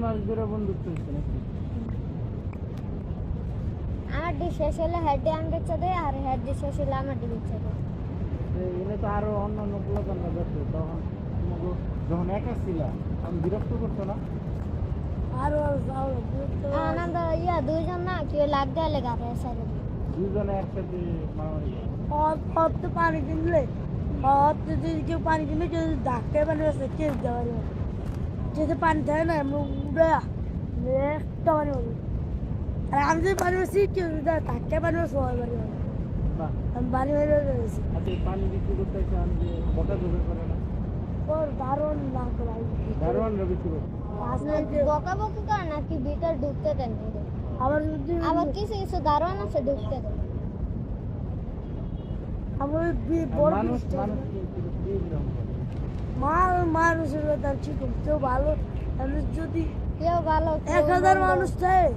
মাস ধরে বন্দুক চলছে নাকি? আমার ডি শেষ হলে হেড দিয়ে আমি বেচে দেয়, আর হেড দিয়ে শেষ হলে আমার ডি বেচে দেয়। এনে তো আরো অন্যান্য পোলাপানরা দেখো, তখন তোমাকে যখন একা ছিল আমি বিরক্ত করতো না? আরো আমরা দুইজন না কেউ লাগ দেয় লেগে আর সাইডে দুজনে একসাথে মারামারি করে। পানি কিনলে যদি কেউ পানি কিনলে কেউ ধাক্কায় পানি আছে কেস দেওয়া যেতে পানি থাকে না উড়ে একটা পানি হবে। আর আমি যদি পানি বেশি কেউ ধাক্কায় পানি সবাই পানি হবে। বাহ, আমি পানি বেরিয়ে গেছি আচ্ছা এই পানি বিক্রি করতে চান যে বকা জোরে করে না? ওর দারুণ না করে দারোয়ানরা বিক্রি করতে বকা বকি করে না, কি ভিতর ঢুকতে দেন না। আবার যদি আবার কিছু কিছু দারোয়ান আছে ঢুকতে দেন। আমার বড় মানুষ জিনিসটা মানুষ মানুষের তার ঠিক কেউ ভালো মানুষ যদি কেউ ভালো কেউ 1000 মন্দ। মানুষ থাকে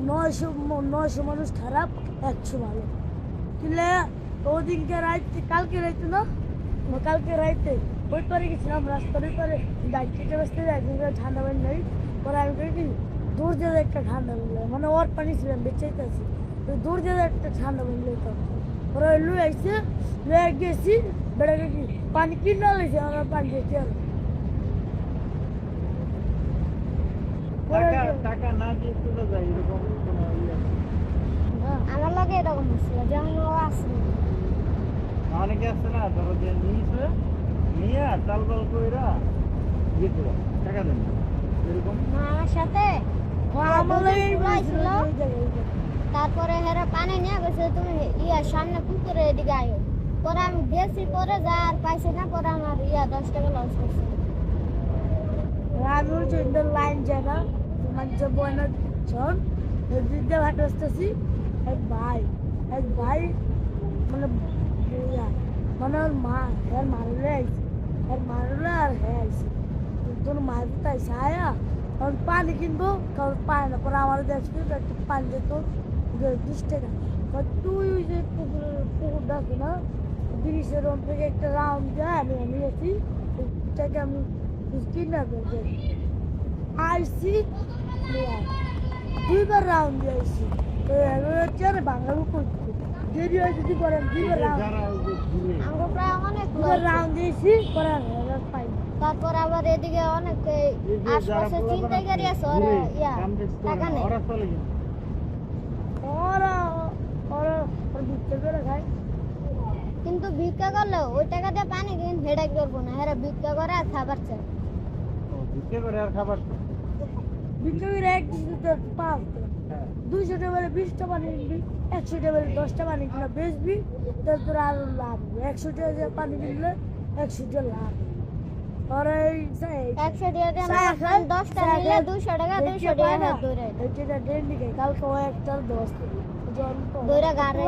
900 মানুষ খারাপ 100 ভালো কিন্তু ওদিনকে রাইতে কালকে রাইতে না কালকে রাইতে ওই পারে গেছিলাম রাস্তার পরে ডাইটে বসতে একদিন ঠান্ডা পানি নেই পরে আমি করি কি দূর যেতে একটা ঠান্ডা পানি মানে ওর পানি ছিলাম বেঁচেইতেছি তো দূর যেতে একটা ঠান্ডা পানি লইতাম পরে লুই আইসে লুয়ে গেছি বেড়ে গেছি পানি কিনা লইছে আমার পানি দিয়েছি আর টাকা না দিয়ে চলে যায় এরকম কোনো ইয়ে আছে? আমার লাগে এরকম ছিল যেমন ও আসলো অনেকে আছে না, ধরো যে নিয়েছে নিয়ে তালবাল কইরা ইয়ে করে টাকা দেন না। এরকম আমার সাথে আমার ছিল। তারপরে হেরা পানি নিয়ে গেছে তুমি সামনে পুকুরে এদিকে আয়ো। পরে আমি গেছি পরে যা আর পাইছি না, পরে আমার 10 টাকা লস হয়েছে। আমি হচ্ছে লাইন যায় না মানে বয়না জন দিতে ভাটাচ্ছি এক ভাই মানে মানে ওর মা এর মারলে আইছে এর মারলে আর হ্যাঁ আইছে তোর মারতে আইসে আয়া কারণ পানি কিনবো কারণ পায় না পরে আমার দেখছি একটু পানি দিত 20 টাকা তুই ওই যে পুকুরটা আছে না ব্রিজের ওম থেকে একটা রাউন্ড যায় আমি নিয়েছি টাকা আমি কিনা করবে আইসি দুইবার রাউন্ড দিয়েছি আরে বাঙালি করছি দেরি হয় যদি করেন দুইবার রাউন্ড যারা ওই যে ঘুরে আমরা প্রায় অনেক দুইবার রাউন্ড দিয়েছি পরে পাই তারপর আবার এদিকে অনেক এই যে যারা আশপাশে পোলাপান চিন্তাকারী আছে ঘুরে, ওরা কাম কাজ করে টাকা না, নেই। ওরা চলে গেছে। ওরা ওরা ওরা বিক্রি করে খায় কিন্তু ভিক্ষা করলেও ওই টাকা দিয়ে পানি কিন হেডাক করবো না, হেরা ভিক্ষা করে আর খাবার চায়। ও, ভিক্ষে করে আর খাবার খায়। বিক্রি করে এক দিতে 5 হ্যাঁ। 200 টাকা 20টা পানি কিনবি 100 টাকা 10টা পানি কিনা বেচবি তারপর আরো লাভ 100 টাকা দিয়ে পানি কিনলে 100 টাকা লাভ আর এই 100 টাকা দিয়ে আমরা 10টা নিলে 200 টাকা 200 টাকা দৌড়ে এটা ডেলি কালকে ও একটা 10 জন তো দৌড়া গাড়ে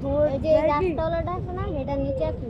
দৌড় এই যে গাছতলাটা আছে না, এটা নিচে আছে।